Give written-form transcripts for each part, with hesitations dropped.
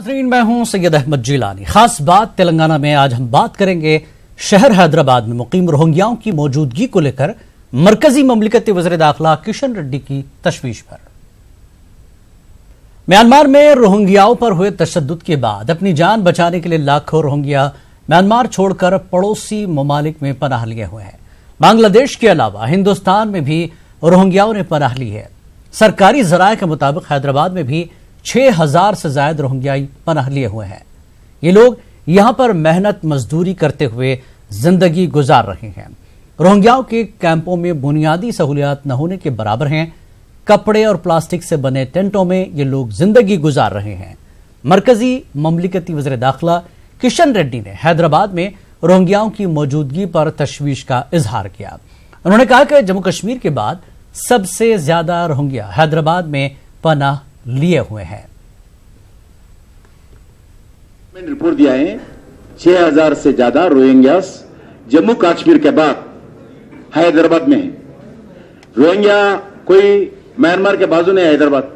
नाज़रीन, मैं हूं सैयद अहमद जिलानी। खास बात तेलंगाना में आज हम बात करेंगे शहर हैदराबाद में मुकीम रोहिंग्याओं की मौजूदगी को लेकर मरकजी ममलिकती वज़ीर दाखिला किशन रेड्डी की तशवीश पर। म्यांमार में रोहिंग्याओं पर हुए तशद्दुद के बाद अपनी जान बचाने के लिए लाखों रोहिंग्या म्यांमार छोड़कर पड़ोसी ममालिक में पनाह लिए हुए हैं। बांग्लादेश के अलावा हिंदुस्तान में भी रोहिंग्याओं ने पनाह ली है। सरकारी जराये के मुताबिक हैदराबाद में भी 6000 से ज्यादा रोहिंग्याई पनाह लिए हुए हैं। ये लोग यहां पर मेहनत मजदूरी करते हुए जिंदगी गुजार रहे हैं। रोहिंग्याओं के कैंपों में बुनियादी सहूलियात न होने के बराबर हैं। कपड़े और प्लास्टिक से बने टेंटों में ये लोग जिंदगी गुजार रहे हैं। मरकजी ममलिकती वज़ीर दाखिला किशन रेड्डी ने हैदराबाद में रोहिंग्याओं की मौजूदगी पर तशवीश का इजहार किया। उन्होंने कहा कि जम्मू कश्मीर के बाद सबसे ज्यादा रोहिंग्या हैदराबाद में पनाह लिए हुए हैं। मैंने रिपोर्ट दिया है 6000 से ज्यादा रोहिंग्यास जम्मू कश्मीर के बाद हैदराबाद में है। रोहिंग्या कोई म्यांमार के बाजू नहीं है, हैदराबाद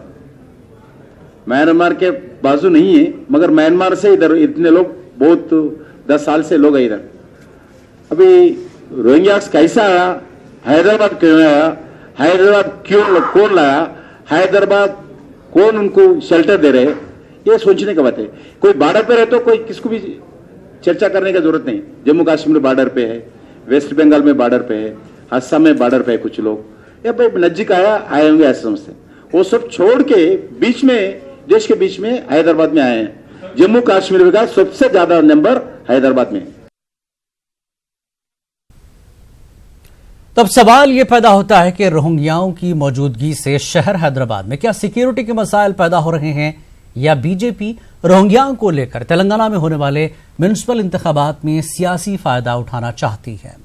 म्यांमार के बाजू नहीं है, मगर म्यांमार से इधर इतने लोग बहुत 10 साल से लोग है इधर। अभी रोहिंग्यास कैसा आया, हैदराबाद क्यों आया, हैदराबाद क्यों कौन लाया, हैदराबाद कौन उनको शेल्टर दे रहे, ये सोचने का बात है। कोई बॉर्डर पे रहे तो कोई किसको भी चर्चा करने की जरूरत नहीं। जम्मू कश्मीर बॉर्डर पे है, वेस्ट बंगाल में बॉर्डर पे है, असम में बॉर्डर पे है, कुछ लोग या भाई नजदीक आए होंगे ऐसे समझते। वो सब छोड़ के बीच में, देश के बीच में हैदराबाद में आए हैं। जम्मू कश्मीर का सबसे ज्यादा नंबर हैदराबाद में। तब सवाल यह पैदा होता है कि रोहिंग्याओं की मौजूदगी से शहर हैदराबाद में क्या सिक्योरिटी के मसाइल पैदा हो रहे हैं, या बीजेपी रोहिंग्याओं को लेकर तेलंगाना में होने वाले म्युनिसिपल इंतखाबात में सियासी फायदा उठाना चाहती है।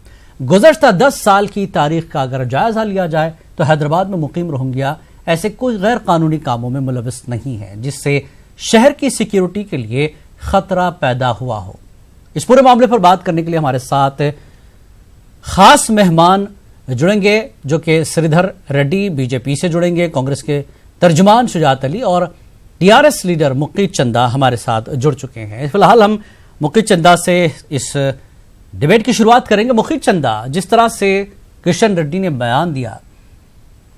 गुज़श्ता 10 साल की तारीख का अगर जायजा लिया जाए तो हैदराबाद में मुकीम रोहिंग्या ऐसे कोई गैर कानूनी कामों में मुलविस नहीं है जिससे शहर की सिक्योरिटी के लिए खतरा पैदा हुआ हो। इस पूरे मामले पर बात करने के लिए हमारे साथ खास मेहमान जुड़ेंगे, जो कि श्रीधर रेड्डी बीजेपी से जुड़ेंगे, कांग्रेस के तर्जुमान शुजात अली और टीआरएस लीडर मुकीत चंदा हमारे साथ जुड़ चुके हैं। फिलहाल हम मुकीत चंदा से इस डिबेट की शुरुआत करेंगे। मुकीत चंदा, जिस तरह से किशन रेड्डी ने बयान दिया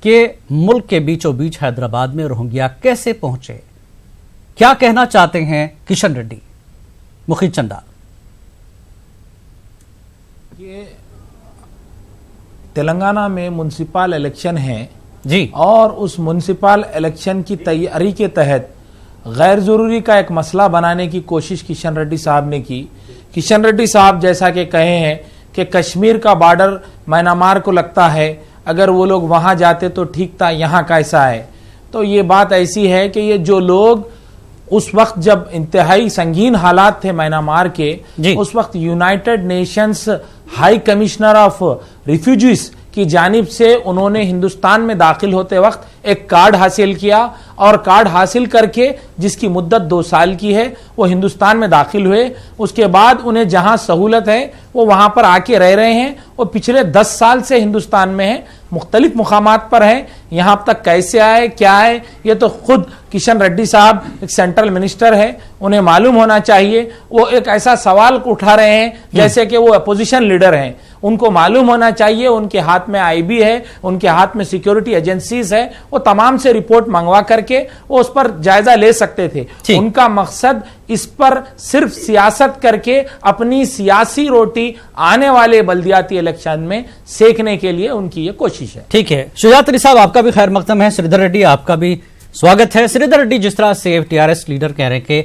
कि मुल्क के बीचों बीच हैदराबाद में रोहिंग्या कैसे पहुंचे, क्या कहना चाहते हैं किशन रेड्डी? मुकीत चंदा, ये तेलंगाना में म्युनिसिपल इलेक्शन है जी, और उस म्युनिसिपल इलेक्शन की तैयारी के तहत गैर जरूरी का एक मसला बनाने की कोशिश किशन रेड्डी साहब ने की। किशन रेड्डी साहब जैसा कि कहे हैं कि कश्मीर का बॉर्डर म्यांमार को लगता है, अगर वो लोग वहां जाते तो ठीक था, यहाँ कैसा है? तो ये बात ऐसी है कि ये जो लोग उस वक्त जब इंतहाई संगीन हालात थे म्यांमार के, उस वक्त United Nations high commissioner of refugees की जानिब से उन्होंने हिंदुस्तान में दाखिल होते वक्त एक कार्ड हासिल किया, और कार्ड हासिल करके जिसकी मुद्दत 2 साल की है वो हिंदुस्तान में दाखिल हुए। उसके बाद उन्हें जहां सहूलत है वो वहां पर आके रह रहे हैं। वो पिछले 10 साल से हिंदुस्तान में है, मुख्तलिफ मुकामात पर हैं। यहां तक कैसे आए, क्या है, ये तो खुद किशन रेड्डी साहब एक सेंट्रल मिनिस्टर है, उन्हें मालूम होना चाहिए। वो एक ऐसा सवाल उठा रहे हैं जैसे कि वो अपोजिशन लीडर हैं, उनको मालूम होना चाहिए। उनके हाथ में आईबी है, उनके हाथ में सिक्योरिटी एजेंसीज है, वो तमाम से रिपोर्ट मंगवा करके वो उस पर जायजा ले सकते थे। उनका मकसद इस पर सिर्फ सियासत करके अपनी सियासी रोटी आने वाले बल्दियाती इलेक्शन में सेकने के लिए उनकी ये कोशिश है। ठीक है, शुजात अली साहब, आपका भी खैर मकदम है। श्रीधर रेड्डी, आपका भी स्वागत है। श्रीधर रेड्डी, जिस तरह से टीआरएस लीडर कह रहे हैं कि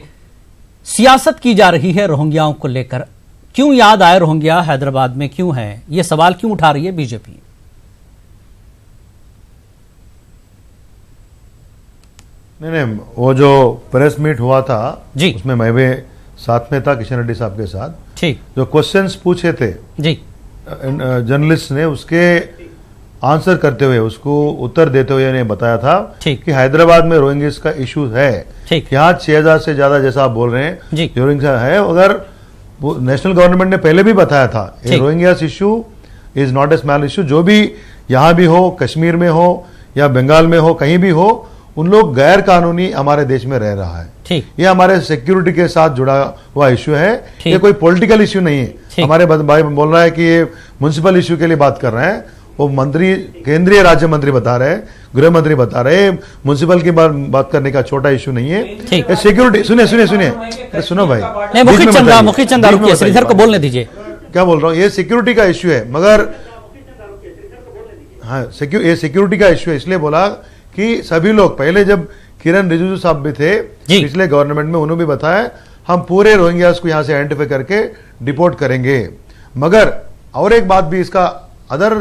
सियासत की जा रही है रोहिंग्याओं को लेकर, क्यों याद आए रोहिंग्या हैदराबाद में क्यों है, ये सवाल क्यों उठा रही है बीजेपी? नहीं, वो जो प्रेस मीट हुआ था जी, उसमें मैं भी साथ में था किशन रेड्डी साहब के साथ। ठीक, जो क्वेश्चंस पूछे थे जी जर्नलिस्ट ने, उसके आंसर करते हुए, उसको उत्तर देते हुए ने बताया था कि हैदराबाद में रोहिंग्यास का इशू है। यहाँ 6000 से ज्यादा, जैसा आप बोल रहे हैं, रोहिंग्या है। अगर नेशनल गवर्नमेंट ने पहले भी बताया था Rohingyas issue is not a small issue. जो भी यहाँ भी हो, कश्मीर में हो या बंगाल में हो, कहीं भी हो, उन लोग गैर कानूनी हमारे देश में रह रहा है। ठीक, ये हमारे सिक्योरिटी के साथ जुड़ा हुआ इश्यू है, ये कोई पॉलिटिकल इश्यू नहीं है। हमारे भाई बोल रहा है कि ये म्युनिसिपल इश्यू के लिए बात कर रहे हैं, वो मंत्री केंद्रीय राज्य मंत्री बता रहे हैं, गृह मंत्री बता रहे हैं, म्युनिसिपल की बात करने का छोटा इश्यू नहीं है। सिक्योरिटी सुनो भाई, मुखी चंदा रुकिए, श्रीधर को बोलने दीजिए। क्या बोल रहा हूँ, ये सिक्योरिटी का इश्यू है, मगर हाँ ये सिक्योरिटी का इश्यू है। इसलिए बोला कि सभी लोग, पहले जब किरण रिजिजू साहब भी थे पिछले गवर्नमेंट में, उन्होंने भी बताया हम पूरे रोहिंग्यास को यहां से आइडेंटिफाई करके डिपोर्ट करेंगे। मगर और एक बात भी, इसका अदर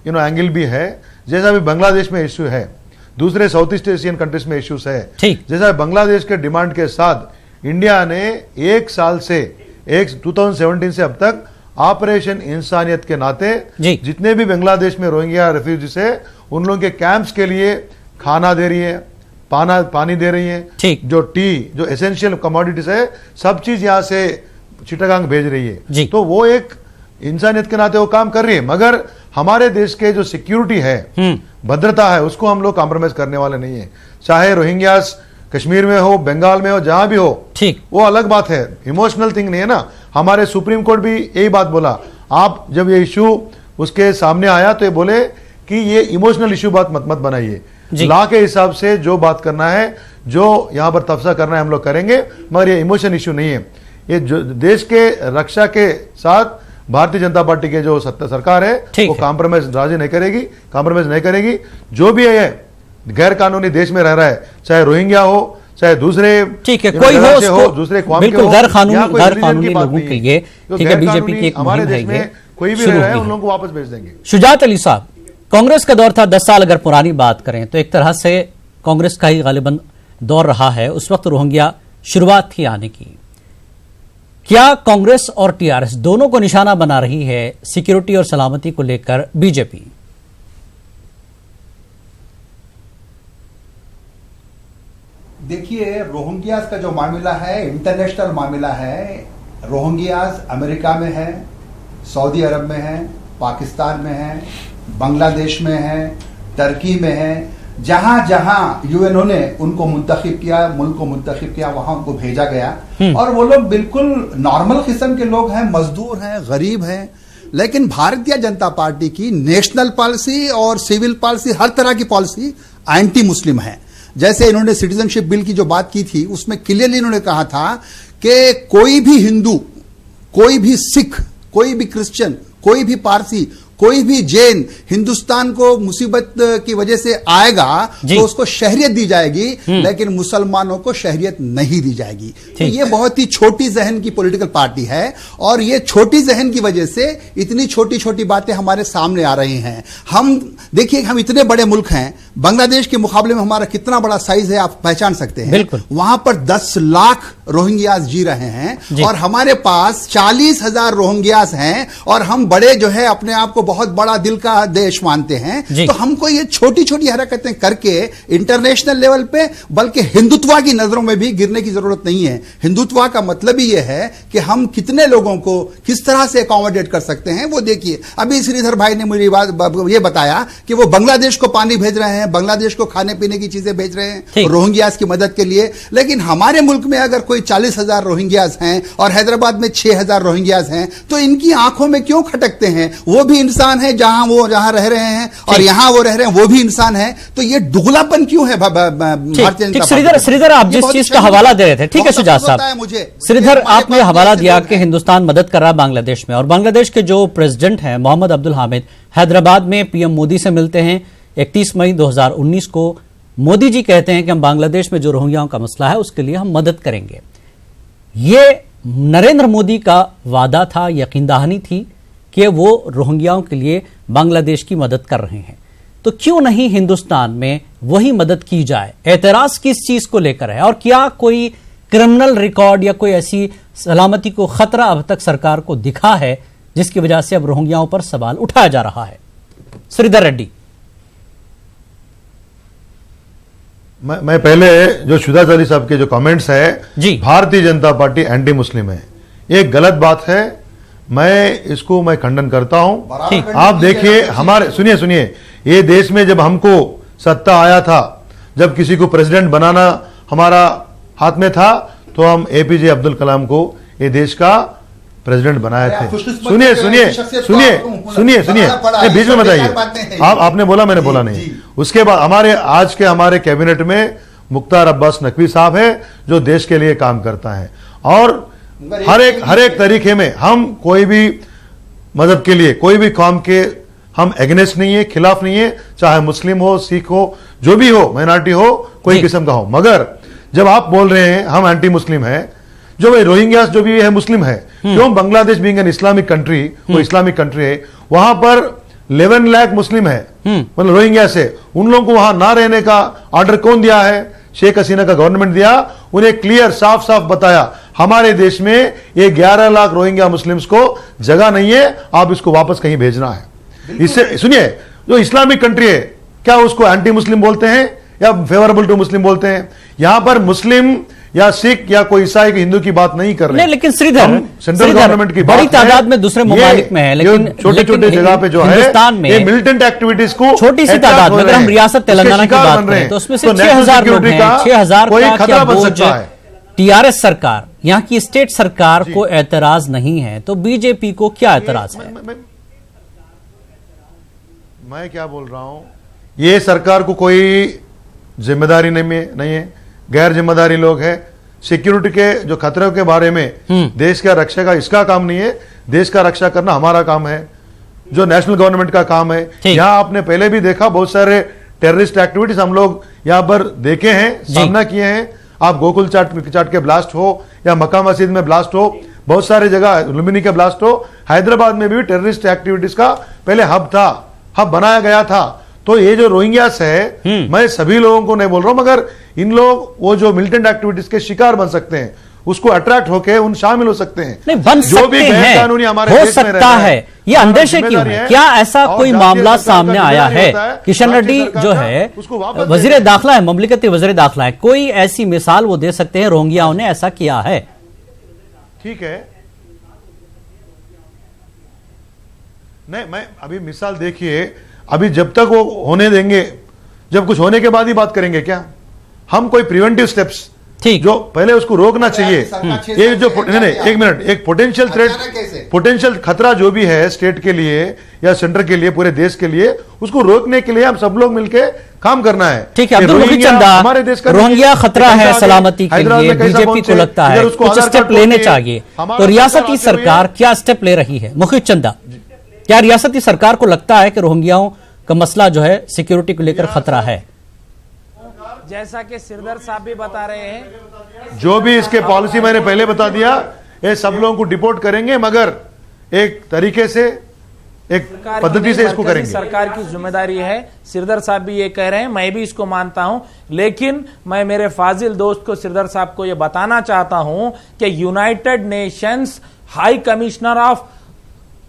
एंगल भी है। जैसा भी बांग्लादेश में इश्यू है, दूसरे साउथ ईस्ट एशियन कंट्रीज में इश्यूज है, जैसा बांग्लादेश के डिमांड के साथ इंडिया ने एक साल से 2017 से अब तक ऑपरेशन इंसानियत के नाते जितने भी बांग्लादेश में रोहिंग्या रेफ्यूजीज है उन लोगों के कैंप्स के लिए खाना दे रही है, पानी दे रही है, जो एसेंशियल कमोडिटीज है सब चीज यहां से चिटागांग भेज रही है। तो वो एक इंसानियत के नाते वो काम कर रही है, मगर हमारे देश के जो सिक्योरिटी है, भद्रता है, उसको हम लोग कॉम्प्रोमाइज करने वाले नहीं है। चाहे रोहिंग्यास कश्मीर में हो, बंगाल में हो, जहां भी हो, वो अलग बात है, इमोशनल थिंग नहीं है ना। हमारे सुप्रीम कोर्ट भी यही बात बोला। आप जब ये इश्यू उसके सामने आया तो ये बोले कि ये इमोशनल इश्यू बात मत बनाइए, लॉ के हिसाब से जो बात करना है, जो यहां पर तफसा करना है हम लोग करेंगे, मगर ये इमोशन इश्यू नहीं है। ये जो देश के रक्षा के साथ भारतीय जनता पार्टी के जो सरकार है वो कॉम्प्रोमाइज राजी नहीं करेगी, कॉम्प्रोमाइज नहीं करेगी। जो भी है गैर कानूनी देश में रह रहा है, चाहे रोहिंग्या हो, चाहे दूसरे कोई हो, दूसरे बिल्कुल गैर कानूनी लोगों के लिए, ठीक है, बीजेपी की एक हमारे देश में कोई भी रह रहा है उन लोगों को वापस भेज देंगे। शुजात अली साहब, कांग्रेस का दौर था 10 साल अगर पुरानी बात करें तो एक तरह से कांग्रेस का ही गालिबन दौर रहा है। उस वक्त रोहिंग्या शुरुआत थी आने की। क्या कांग्रेस और टीआरएस दोनों को निशाना बना रही है सिक्योरिटी और सलामती को लेकर बीजेपी? देखिए, रोहिंग्यास का जो मामला है इंटरनेशनल मामला है। रोहिंग्यास अमेरिका में है, सऊदी अरब में है, पाकिस्तान में है, बांग्लादेश में है, टर्की में है। जहां जहां यूएनओ ने उनको मुंतखब किया, मुल्क को मुंतखब किया, वहां उनको भेजा गया। और वो लोग बिल्कुल नॉर्मल किस्म के लोग हैं, मजदूर हैं, गरीब हैं। लेकिन भारतीय जनता पार्टी की नेशनल पॉलिसी और सिविल पॉलिसी, हर तरह की पॉलिसी एंटी मुस्लिम है। जैसे इन्होंने सिटीजनशिप बिल की जो बात की थी, उसमें क्लियरली इन्होंने कहा था कि कोई भी हिंदू, कोई भी सिख, कोई भी क्रिश्चियन, कोई भी पारसी, कोई भी जैन हिंदुस्तान को मुसीबत की वजह से आएगा तो उसको शहरियत दी जाएगी, लेकिन मुसलमानों को शहरियत नहीं दी जाएगी। तो ये बहुत ही छोटी जहन की पॉलिटिकल पार्टी है, और ये छोटी जहन की वजह से इतनी छोटी छोटी बातें हमारे सामने आ रही हैं। हम देखिए, हम इतने बड़े मुल्क हैं, बांग्लादेश के मुकाबले में हमारा कितना बड़ा साइज है आप पहचान सकते हैं। वहां पर 10 लाख रोहिंग्यास जी रहे हैं और हमारे पास 40,000 रोहिंग्यास हैं, और हम बड़े जो है अपने आप को बहुत बड़ा दिल का देश मानते हैं। तो हमको ये छोटी छोटी हरकतें करके इंटरनेशनल लेवल पे, बल्कि हिंदुत्व की नजरों में भी गिरने की जरूरत नहीं है। हिंदुत्व का मतलब ही यह है कि हम कितने लोगों को किस तरह से अकोमोडेट कर सकते हैं। वो देखिए, अभी श्रीधर भाई ने मुझे ये बताया कि वो बांग्लादेश को पानी भेज रहे हैं, बांग्लादेश को खाने पीने की चीजें भेज रहे हैं रोहिंग्यास की मदद के लिए। लेकिन हमारे मुल्क में अगर कोई 40,000 रोहिंग्यास हैं और हैदराबाद में 6,000 रोहिंग्यास हैं, तो इनकी आंखों में क्यों खटकते हैं? वो भी इंसान है जहां रह रहे हैं, और यहां वो रह रहे हैं, वो भी इंसान है। तो ये दुगलापन क्यों है भारतीय जनता पार्टी? श्रीधर, आप जिस चीज का हवाला दे रहे थे, ठीक है शुजात साहब, मुझे श्रीधर आपने हवाला दिया कि हिंदुस्तान मदद कर रहा है बांग्लादेश में, और बांग्लादेश के जो प्रेसिडेंट हैं मोहम्मद अब्दुल हामिद हैदराबाद में पीएम मोदी से मिलते हैं 31 मई 2019 को। मोदी जी कहते हैं कि हम बांग्लादेश में जो रोहिंग्याओं का मसला है उसके लिए हम मदद करेंगे। ये नरेंद्र मोदी का वादा था, यकीनदहानी थी कि वो रोहिंग्याओं के लिए बांग्लादेश की मदद कर रहे हैं। तो क्यों नहीं हिंदुस्तान में वही मदद की जाए? एतराज किस चीज को लेकर है, और क्या कोई क्रिमिनल रिकॉर्ड या कोई ऐसी सलामती को खतरा अब तक सरकार को दिखा है जिसकी वजह से अब रोहिंग्याओं पर सवाल उठाया जा रहा है? श्रीधर रेड्डी। मैं पहले जो शुजात अली साहब के जो कमेंट्स है, Bharatiya Janata party anti Muslim है, ये गलत बात है। मैं खंडन करता हूं। आप देखिए, हमारे सुनिए, ये देश में जब हमको सत्ता आया था जब किसी को प्रेसिडेंट बनाना हमारा हाथ में था तो हम एपीजे अब्दुल कलाम को ये देश का प्रेसिडेंट बनाए थे। सुनिए सुनिए सुनिए सुनिए सुनिए, बीच में बताइए। आपने बोला, मैंने बोला नहीं। उसके बाद हमारे कैबिनेट में मुख्तार अब्बास नकवी साहब है जो देश के लिए काम करता है, और हर एक तरीके में हम कोई भी मजहब के लिए, कोई भी कौम के हम एगेंस्ट नहीं है, खिलाफ नहीं है, चाहे मुस्लिम हो, सिख हो, जो भी हो, माइनॉरिटी हो, कोई किस्म का हो। मगर जब आप बोल रहे हैं हम एंटी मुस्लिम है, जो भाई रोहिंग्यास जो भी है मुस्लिम है, क्यों Bangladesh being an Islamic country, वो इस्लामिक कंट्री है, वहां पर 11 लाख मुस्लिम है, मतलब रोहिंग्या से, उन लोगों को वहां ना रहने का ऑर्डर कौन दिया है? शेख हसीना का गवर्नमेंट दिया। उन्हें क्लियर साफ साफ बताया हमारे देश में ये 11 लाख रोहिंग्या मुस्लिम्स को जगह नहीं है, आप इसको वापस कहीं भेजना है। इससे सुनिए, जो इस्लामिक कंट्री है क्या उसको एंटी मुस्लिम बोलते हैं या फेवरेबल टू मुस्लिम बोलते हैं? यहां पर मुस्लिम या सिख या कोई ईसाई के हिंदू की बात नहीं कर रहे। नहीं, लेकिन श्रीधर सेंट्रल गवर्नमेंट की बड़ी तादाद में दूसरे ममालिक में है, लेकिन छोटे छोटे जगह पे जो है हिंदुस्तान में ये मिलिटेंट एक्टिविटीज को छोटी सी तादाद में, अगर हम रियासत तेलंगाना की बात करें तो उसमें से 6000 लोग हैं। 6000 का क्या बोझ टीआरएस सरकार, यहाँ की स्टेट सरकार को एतराज नहीं है, तो बीजेपी को क्या एतराज है? मैं क्या बोल रहा हूं, ये सरकार को कोई जिम्मेदारी नहीं है, गैर जिम्मेदारी लोग हैं। सिक्योरिटी के जो खतरों के बारे में देश का रक्षा का इसका काम नहीं है, देश का रक्षा करना हमारा काम है, जो नेशनल गवर्नमेंट का काम है। यहाँ आपने पहले भी देखा बहुत सारे टेररिस्ट एक्टिविटीज हम लोग यहाँ पर देखे हैं, सामना किए हैं। आप गोकुल चाट के ब्लास्ट हो या मक्का मस्जिद में ब्लास्ट हो, बहुत सारे जगह लुम्बिनी के ब्लास्ट हो, हैदराबाद में भी टेररिस्ट एक्टिविटीज का पहले हब बनाया गया था। तो ये जो रोहिंग्यास है, मैं सभी लोगों को नहीं बोल रहा हूं, मगर इन लोग वो जो मिलिटेंट एक्टिविटीज के शिकार बन सकते हैं, उसको अट्रैक्ट होके उन शामिल हो सकते हैं। नहीं बन जो सकते भी गैर कानूनी हमारे हो देश में सकता है, ये अंदेशे क्यों है? क्या ऐसा कोई मामला सामने आया है? किशन रेड्डी जो है वजीर दाखिला है, ममलिकती वजीर दाखिला है, कोई ऐसी मिसाल वो दे सकते हैं रोहिंग्याओं ने ऐसा किया है? ठीक है, नहीं मैं अभी मिसाल देखिए, अभी जब तक वो होने देंगे, जब कुछ होने के बाद ही बात करेंगे क्या? हम कोई प्रिवेंटिव स्टेप्स, ठीक, जो पहले उसको रोकना चाहिए। ये जो नहीं, एक मिनट, एक पोटेंशियल थ्रेट, पोटेंशियल खतरा जो भी है स्टेट के लिए या सेंटर के लिए, पूरे देश के लिए, उसको रोकने के लिए हम सब लोग मिलकर काम करना है। ठीक है, अब्दुल मुखी चंदा, हमारे देश का रोहिंग्या खतरा है सलामती के लिए, बीजेपी को लगता है कुछ स्टेप लेने चाहिए, तो रियासती सरकार क्या स्टेप ले रही है? मुखी चंदा, क्या रियासती सरकार को लगता है कि रोहिंग्याओं का मसला जो है सिक्योरिटी को लेकर खतरा है? जैसा कि सिरदर साहब भी बता रहे हैं, जो भी इसके पॉलिसी मैंने पहले बता दिया, ये सब लोगों को डिपोर्ट करेंगे, मगर एक तरीके से, एक पद्धति से इसको करेंगे। सरकार की जिम्मेदारी है, सिरदर साहब भी ये कह रहे हैं, मैं भी इसको मानता हूं, लेकिन मैं मेरे फाजिल दोस्त को, सिरदर साहब को ये बताना चाहता हूं कि United Nations high commissioner of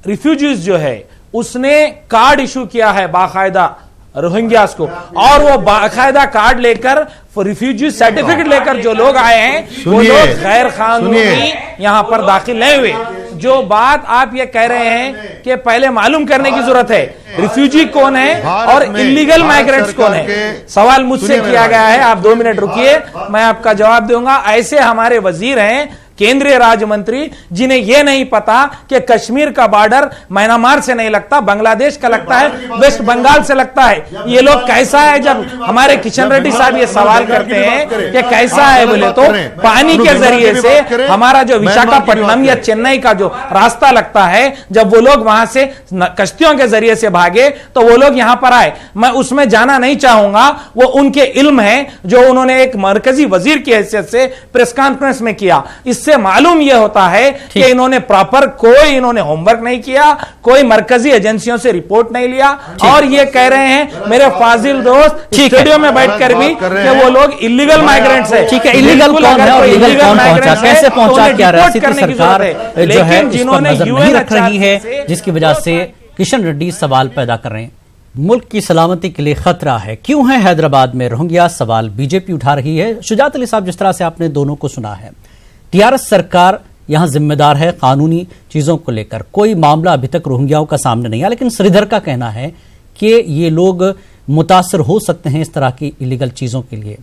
refugees जो है, उसने कार्ड इशू किया है बाकायदा रोहिंग्यास को, और वो बाकायदा कार्ड लेकर, रिफ्यूजी सर्टिफिकेट लेकर जो लोग आए हैं, वो लोग गैर कानूनी यहां पर दाखिल नहीं हुए। जो बात आप ये कह रहे हैं कि पहले मालूम करने की जरूरत है रिफ्यूजी कौन है और इलीगल माइग्रेंट्स कौन है, सवाल मुझसे किया गया है। आप 2 मिनट रुकिए, मैं आपका जवाब दूंगा। ऐसे हमारे वजीर हैं, केंद्रीय राज्य मंत्री, जिन्हें यह नहीं पता कि कश्मीर का बॉर्डर म्यांमार से नहीं लगता, बांग्लादेश का लगता है, वेस्ट बंगाल से लगता है। ये लोग कैसा है? जब हमारे किशन रेड्डी साहब ये सवाल करते हैं कि कैसा है, बोले तो पानी के जरिए से हमारा जो विशाखापट्टनम या चेन्नई का जो रास्ता लगता है, जब वो लोग वहां से कश्तियों के जरिए से भागे तो वो लोग यहां पर आए। मैं उसमें जाना नहीं चाहूंगा, वो उनके इल्म है जो उन्होंने एक मरकजी वजीर की हैसियत से प्रेस कॉन्फ्रेंस में किया। इससे मालूम यह होता है कि इन्होंने प्रॉपर कोई इन्होंने होमवर्क नहीं किया, कोई मरकजी एजेंसियों से रिपोर्ट नहीं लिया, और ये कह रहे हैं मेरे फाजिल दोस्त स्टूडियो में बैठकर भी कि वो लोग इलीगल माइग्रेंट्स है। ठीक है, इलीगल कौन है और लीगल कौन पहुंचा, कैसे पहुंचा? क्या रियासती सरकार जो है इस पर नजर नहीं रख रही है, जिसकी वजह से किशन रेड्डी सवाल पैदा कर रहे हैं? मुल्क की सलामती के लिए खतरा है, क्यों है हैदराबाद में रोहिंग्या? सवाल बीजेपी उठा रही है। शुजात अली साहब, जिस तरह से आपने दोनों को सुना है, टीआरएस सरकार यहां जिम्मेदार है कानूनी चीजों को लेकर, कोई मामला अभी तक रोहिंग्याओं का सामने नहीं आया, लेकिन श्रीधर का कहना है कि ये लोग मुतासर हो सकते हैं इस तरह की इलीगल चीजों के लिए,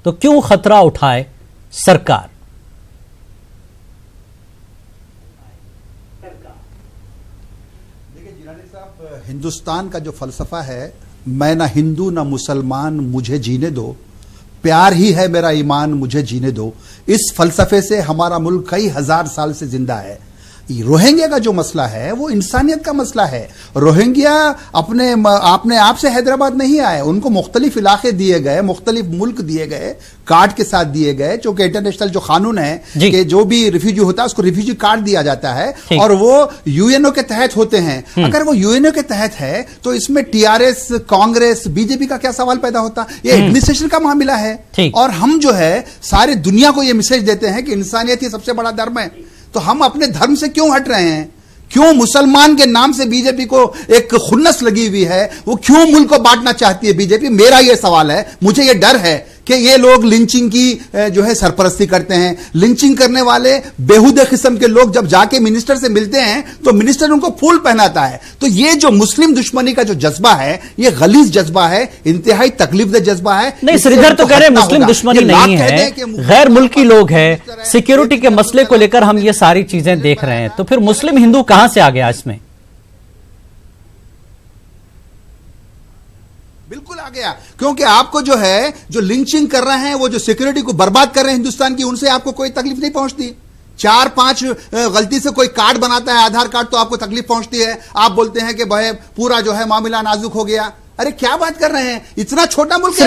तो क्यों खतरा उठाए सरकार? देखिए जिलानी साहब, हिंदुस्तान का जो फलसफा है, मैं ना हिंदू ना मुसलमान, मुझे जीने दो, प्यार ही है मेरा ईमान, मुझे जीने दो, इस फलसफे से हमारा मुल्क कई हजार साल से जिंदा है। रोहिंग्या का जो मसला है वो इंसानियत का मसला है। रोहिंग्या अपने आप से हैदराबाद नहीं आए, उनको मुख्तलिफ इलाके दिए गए, मुख्तलिफ मुल्क दिए गए, कार्ड के साथ दिए गए, चूंकि इंटरनेशनल जो कानून है कि जो भी रिफ्यूजी होता है उसको रिफ्यूजी कार्ड दिया जाता है और वो यूएनओ के तहत होते हैं। अगर वो यूएनओ के तहत है तो इसमें टीआरएस, कांग्रेस, बीजेपी का क्या सवाल पैदा होता? ये एडमिनिस्ट्रेशन का मामला है और हम जो है सारी दुनिया को ये मैसेज देते हैं कि इंसानियत ही सबसे बड़ा धर्म है। तो हम अपने धर्म से क्यों हट रहे हैं? क्यों मुसलमान के नाम से बीजेपी को एक खुन्नस लगी हुई है? वो क्यों मुल्क को बांटना चाहती है बीजेपी? मेरा ये सवाल है। मुझे ये डर है कि ये लोग लिंचिंग की जो है सरपरस्ती करते हैं। लिंचिंग करने वाले बेहुदे किस्म के लोग जब जाके मिनिस्टर से मिलते हैं तो मिनिस्टर उनको फूल पहनाता है। तो ये जो मुस्लिम दुश्मनी का जो जज्बा है, ये गलीज जज्बा है, इंतहाई तकलीफदेह जज्बा है। नहीं, श्रीधर तो कह रहे हैं मुस्लिम दुश्मनी नहीं है, गैर मुल्की लोग हैं। सिक्योरिटी के मसले को लेकर हम ये सारी चीजें देख रहे हैं, तो फिर मुस्लिम हिंदू कहां से आ गया इसमें? बिल्कुल आ गया, क्योंकि आपको जो है जो लिंचिंग कर रहे हैं, वो जो सिक्योरिटी को बर्बाद कर रहे हैं हिंदुस्तान की, उनसे आपको कोई तकलीफ नहीं पहुंचती। 4-5 गलती से कोई कार्ड बनाता है, आधार कार्ड, तो आपको तकलीफ पहुंचती है। आप बोलते हैं कि भाई पूरा जो है मामला नाजुक हो गया। अरे क्या बात कर रहे हैं? इतना छोटा मुल्क है,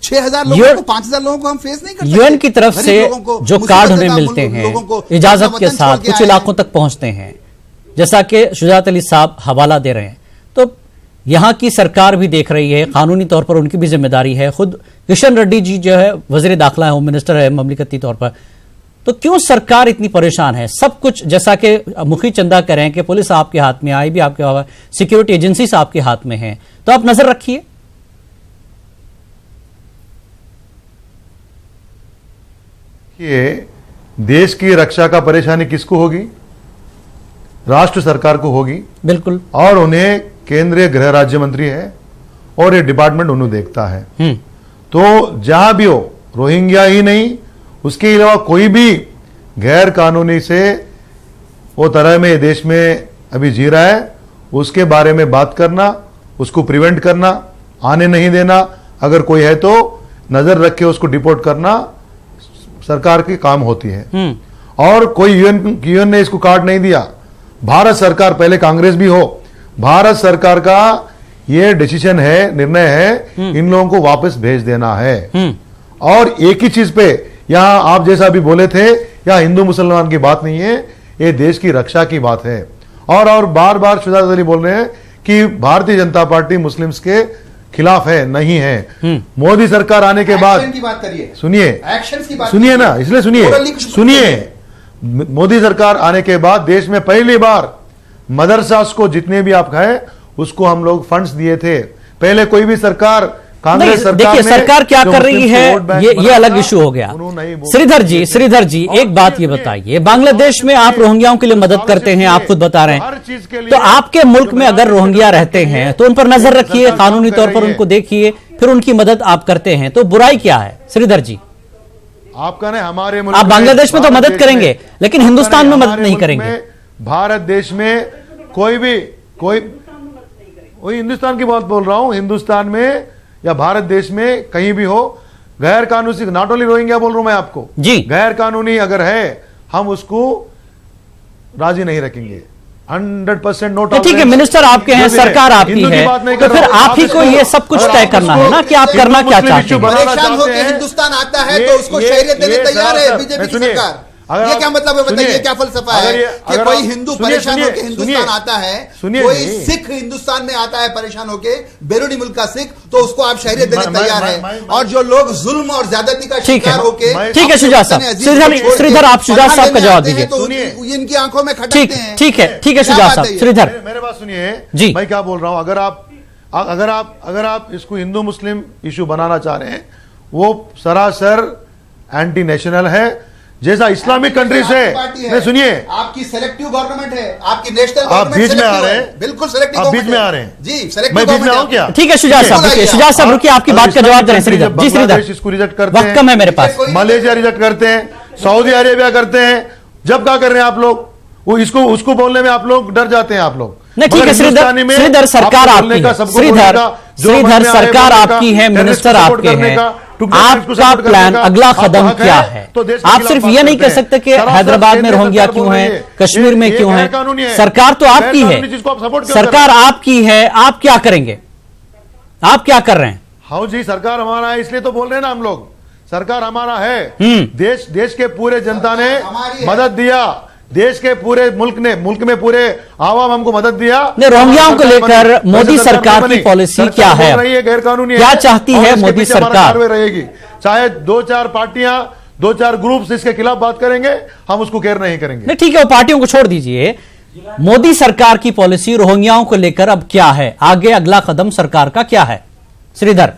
6,000 लोगों को, 5,000 लोगों को हम फेस नहीं कर सकते। यूएन की तरफ से जो कार्ड उन्हें मिलते हैं इजाजत के साथ कुछ इलाकों तक पहुंचते हैं, जैसा कि शुजात अली साहब हवाला दे रहे हैं, तो यहां की सरकार भी देख रही है, कानूनी तौर पर उनकी भी जिम्मेदारी है। खुद किशन रेड्डी जी जो है वजीर दाखिला है, होम मिनिस्टर है ममलिकती तौर पर, तो क्यों सरकार इतनी परेशान है? सब कुछ जैसा कि मुखी चंदा कह रहे हैं कि पुलिस आपके हाथ में, आई भी आपके, सिक्योरिटी एजेंसीज आपके हाथ में है, तो आप नजर रखिए। ये देश की रक्षा का परेशानी किसको होगी? राष्ट्र सरकार को होगी, बिल्कुल। और उन्हें केंद्रीय गृह राज्य मंत्री है और ये डिपार्टमेंट उन्हें देखता है। तो जहां भी हो, रोहिंग्या ही नहीं, उसके अलावा कोई भी गैर कानूनी से वो तरह में देश में अभी जी रहा है, उसके बारे में बात करना, उसको प्रिवेंट करना, आने नहीं देना, अगर कोई है तो नजर रख के उसको डिपोर्ट करना सरकार की काम होती है। और कोई यूएन ने इसको कार्ड नहीं दिया। भारत सरकार, पहले कांग्रेस भी हो, भारत सरकार का यह डिसीजन है, निर्णय है, इन लोगों को वापस भेज देना है। और एक ही चीज पे, यहां आप जैसा भी बोले थे, यहां हिंदू मुसलमान की बात नहीं है, ये देश की रक्षा की बात है। और बार बार शुजात अली बोल रहे हैं कि भारतीय जनता पार्टी मुस्लिम्स के खिलाफ है, नहीं है। मोदी सरकार आने के बाद की बात करिए, सुनिए, एक्शंस की बात सुनिए ना, इसलिए सुनिए, मोदी सरकार आने के बाद देश में पहली बार मदरसास को जितने भी आप कहे उसको हम लोग फंड्स दिए थे। पहले कोई भी सरकार, कांग्रेस सरकार, देखिए सरकार क्या कर रही है, ये अलग इशू हो गया। श्रीधर जी एक बात ये बताइए, बांग्लादेश में आप रोहिंग्याओं के लिए मदद करते हैं, आप खुद बता रहे हैं, तो आपके मुल्क में अगर रोहिंग्या रहते हैं तो उन पर नजर रखिए, कानूनी तौर पर उनको देखिए, फिर उनकी मदद आप करते हैं, तो बुराई क्या है? श्रीधर जी, आपका ना, हमारे मुल्क, आप बांग्लादेश में तो मदद करेंगे लेकिन हिंदुस्तान में मदद नहीं करेंगे। भारत देश में कोई हिंदुस्तान की बात बोल रहा हूं, हिंदुस्तान में या भारत देश में कहीं भी हो, गैर कानूनी, नॉट ओनली रोहिंग्या बोल रहा हूं मैं आपको जी, गैर कानूनी अगर है, हम उसको राजी नहीं रखेंगे। 100% नोट। ठीक है, मिनिस्टर आपके हैं, सरकार आपकी है, तो फिर आप ही को ये सब कुछ तय करना है ना कि आप करना क्या चाहते हैं। परेशान होकर हिंदुस्तान आता है तो उसको शहरियत देने तैयार है बीजेपी की सरकार। ये क्या मतलब है बताइए? क्या फलसफा है कि कोई हिंदू परेशान होकर हिंदुस्तान आता है, कोई सिख हिंदुस्तान में आता है परेशान होकर, बैरूनी मुल्क का सिख, तो उसको आप शहरियत देने तैयार है, और जो लोग जुल्म और ज्यादती का शिकार होकर, ठीक है शुजात साहब, श्रीधर आप शुजात साहब का जवाब दीजिए, तो इनकी आंखों में खटकते हैं। ठीक है शुजात साहब, श्रीधर मेरे बात सुनिए जी, मैं क्या बोल रहा हूं। अगर आप इसको हिंदू मुस्लिम इशू बनाना चाह रहे हैं, वो सरासर एंटी नेशनल है। जैसा इस्लामिक कंट्रीज है। नहीं सुनिए, आपकी सेलेक्टिव गवर्नमेंट है, आपकी नेशनल आप बीच में आ रहे हैं, बिल्कुल सेलेक्टिव, आप बीच में आ रहे हैं जी, मैं बीच में आऊं क्या? ठीक है शुजात साहब, रुकिए शुजात साहब, रुकिए, आपकी बात का जवाब दे रहे हैं श्रीधर जी। श्रीधर, इसको रिजेक्ट करते हैं, वक्त कम है मेरे पास। मलेशिया रिजेक्ट करते हैं, सऊदी अरेबिया करते हैं, जब क्या कर रहे हैं आप लोग? वो इसको उसको बोलने में आप लोग डर जाते हैं आप लोग। नहीं ठीक है श्रीधर, सरकार आपकी है, श्रीधर सरकार आपकी है, मिनिस्टर आपके हैं, आपका प्लान अगला कदम क्या है? आप सिर्फ ये नहीं कह सकते कि हैदराबाद में रोहिंग्या क्यों है, कश्मीर में क्यों है। सरकार तो आपकी है, सरकार आपकी है, आप क्या करेंगे? आप क्या कर रहे हैं? हाँ जी, सरकार हमारा है, इसलिए तो बोल रहे हैं ना हम लोग, सरकार हमारा है। देश के पूरे जनता ने मदद दिया, देश के पूरे मुल्क में पूरे आवाम हमको मदद दिया। रोहिंग्याओं को लेकर मोदी सरकार की पॉलिसी क्या है? गैर कानूनी क्या चाहती है मोदी सरकार? रहेगी, चाहे 2-4 पार्टियां 2-4 ग्रुप्स इसके खिलाफ बात करेंगे, हम उसको केयर नहीं करेंगे। नहीं ठीक है, वो पार्टियों को छोड़ दीजिए। मोदी सरकार की पॉलिसी रोहिंग्याओं को लेकर अब क्या है? आगे अगला कदम सरकार का क्या है? श्रीधर,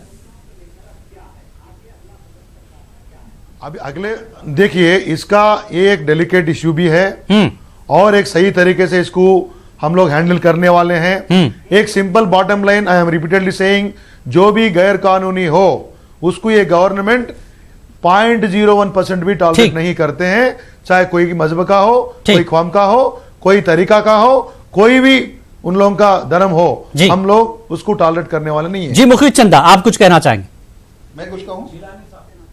अभी अगले देखिए, इसका एक डेलिकेट इश्यू भी है और एक सही तरीके से इसको हम लोग हैंडल करने वाले हैं। एक simple bottom line, I am repeatedly saying, जो भी गैर कानूनी हो उसको ये गवर्नमेंट 0.01% भी टॉलरेट नहीं करते हैं, चाहे कोई मजहब का हो, कोई कौम का हो, कोई तरीका का हो, कोई भी उन लोगों का धर्म हो, हम लोग उसको टॉलरेट करने वाले नहीं है। जी मुखित चंदा, आप कुछ कहना चाहेंगे? मैं कुछ कहूं?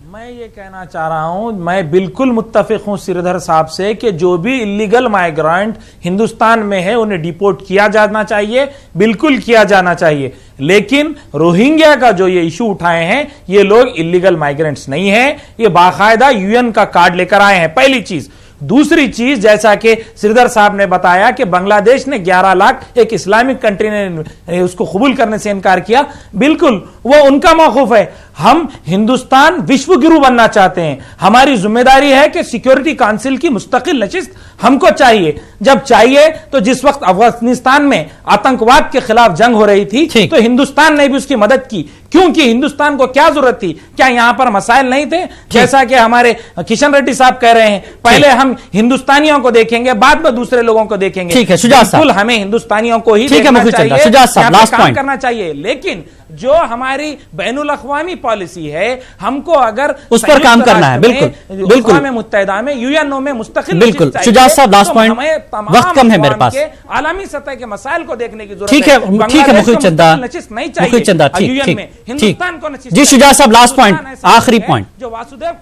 मैं ये कहना चाह रहा हूं, मैं बिल्कुल मुत्तफिक हूं श्रीधर साहब से कि जो भी इलीगल माइग्रेंट हिंदुस्तान में है उन्हें डिपोर्ट किया जाना चाहिए, बिल्कुल किया जाना चाहिए। लेकिन रोहिंग्या का जो ये इशू उठाए हैं, ये लोग इलीगल माइग्रेंट्स नहीं है, ये बाकायदा यूएन का कार्ड लेकर आए हैं, पहली चीज। दूसरी चीज, जैसा कि श्रीधर साहब ने बताया कि बांग्लादेश ने 11 लाख, एक इस्लामिक कंट्री ने उसको कबूल करने से इनकार किया, बिल्कुल वो उनका मौकूफ है। हम हिंदुस्तान विश्व गुरु बनना चाहते हैं, हमारी जिम्मेदारी है कि सिक्योरिटी काउंसिल की मुस्तकिल नशिस्त हमको चाहिए। जब चाहिए तो जिस वक्त अफगानिस्तान में आतंकवाद के खिलाफ जंग हो रही थी तो हिंदुस्तान ने भी उसकी मदद की, क्योंकि हिंदुस्तान को क्या जरूरत थी? क्या यहां पर मसाइल नहीं थे? जैसा कि हमारे किशन रेड्डी साहब कह रहे हैं, पहले हम हिंदुस्तानियों को देखेंगे, बाद में दूसरे लोगों को देखेंगे। ठीक है शुजात साहब, बिल्कुल हमें हिंदुस्तानियों को ही देखना चाहिए, शुजात साहब लास्ट पॉइंट करना चाहिए। लेकिन जो हमारी बैनुल अक़वामी पॉलिसी है, हमको अगर उस पर काम करना है, बिल्कुल बिल्कुल मुत्तहिदा में, यूएनओ में मुस्तकिल, बिल्कुल शुजात साहब लास्ट पॉइंट, वक्त कम है मेरे पास, आलमी सतह के मसाइल को देखने की जरूरत है। ठीक है मुखित चंदा, मुखित चंदा, ठीक हिंदुस्तान को जी शुजात साहब लास्ट पॉइंट, आखिरी पॉइंट, जो वासुदेव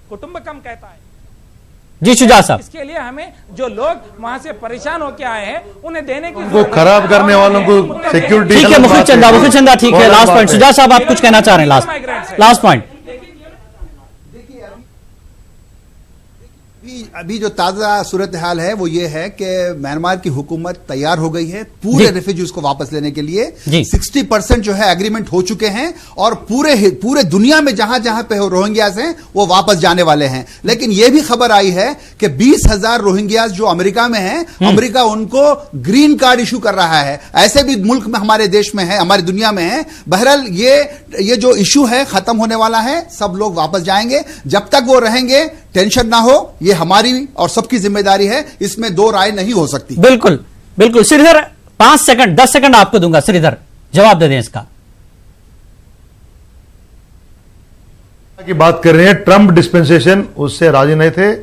कुटुंबकम कहता है जी शुजात साहब, इसके लिए हमें जो लोग वहां से परेशान होकर आए हैं उन्हें देने की, उनको खराब करने वालों को सिक्योरिटी। ठीक है मुखित चंदा, ठीक है लास्ट पॉइंट। शुजात साहब आप कुछ कहना चाह रहे हैं? Last point. अभी जो ताजा सूरत हाल है वो ये है कि म्यांमार की हुकूमत तैयार हो गई है पूरे रेफ्यूजीज को वापस लेने के लिए। 60% जो है एग्रीमेंट हो चुके हैं और पूरे दुनिया में जहां जहां पे रोहिंग्यास हैं वो वापस जाने वाले हैं। लेकिन यह भी खबर आई है कि 20,000 रोहिंग्यास जो अमेरिका में हैं, अमेरिका उनको ग्रीन कार्ड इशू कर रहा है। ऐसे भी मुल्क में, हमारे देश में है, हमारी दुनिया में है। बहरहाल ये जो इशू है खत्म होने वाला है, सब लोग वापस जाएंगे। जब तक वो रहेंगे टेंशन ना हो, ये हमारी और सबकी जिम्मेदारी है, इसमें दो राय नहीं हो सकती। बिल्कुल बिल्कुल। श्रीधर 5 सेकंड 10 सेकंड आपको दूंगा, श्रीधर जवाब दे दें इसका। की बात कर रहे हैं, ट्रंप डिस्पेंसेशन उससे राजी नहीं थे,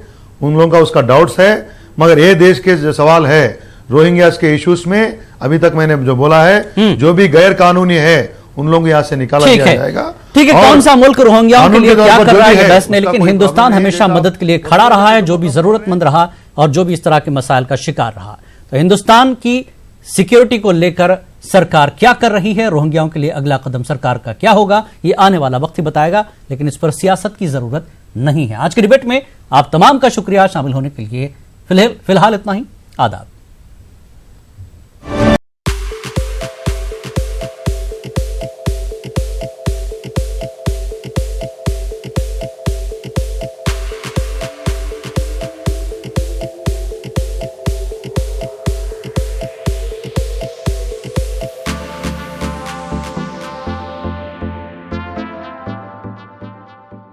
उन लोगों का उसका डाउट्स है, मगर ये देश के जो सवाल है रोहिंग्यास के इश्यूज में, अभी तक मैंने जो बोला है, जो भी गैर कानूनी है उन लोगों को यहां से निकाला जाएगा। ठीक है, कौन सा मुल्क रोहिंग्याओं के लिए क्या कर रहा है बहस नहीं, लेकिन हिंदुस्तान हमेशा मदद के लिए खड़ा रहा है, जो भी जरूरतमंद रहा और जो भी इस तरह के मसाइल का शिकार रहा। तो हिंदुस्तान की सिक्योरिटी को लेकर सरकार क्या कर रही है, रोहिंग्याओं के लिए अगला कदम सरकार का क्या होगा, ये आने वाला वक्त ही बताएगा, लेकिन इस पर सियासत की जरूरत नहीं है। आज के डिबेट में आप तमाम का शुक्रिया शामिल होने के लिए। फिलहाल इतना ही, आदाब।